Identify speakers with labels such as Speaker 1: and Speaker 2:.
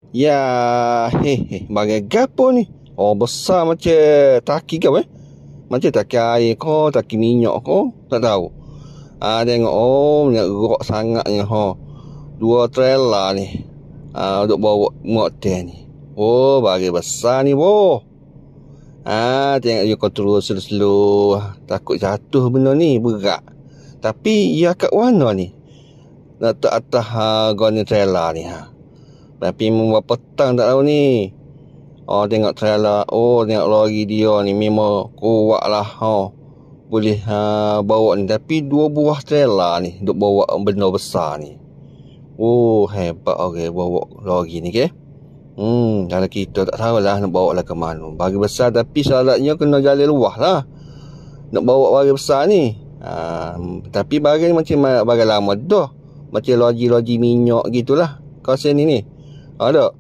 Speaker 1: Ya, bagai gapo ni? Oh, besar macam taki ke apa? Macam taki air ko, taki minyak ko, tak tahu. Tengok, minyak gerak sangatnya, Dua trailer ni. Untuk bawa muat teh ni. Oh, bagai besar ni, boh. Tengok dia kau terus slow. Takut jatuh benda ni, berat. Tapi, ia kat mana ni? Letak atas goni trailer ni, Tapi membuat petang tak tahu ni. Tengok trailer. Tengok lori dia ni memang kuat lah. Boleh bawa ni. Tapi dua buah trailer ni untuk bawa benda besar ni. Hebat orang bawa lori ni ke. Kalau kita tak tahulah nak bawa lah ke mana. Bagi besar tapi syaratnya kena jalan luas lah. Nak bawa bagi besar ni. Tapi bagi ni macam bagi lama dah. Macam loji-loji minyak gitulah. Kawasan ni. Ada.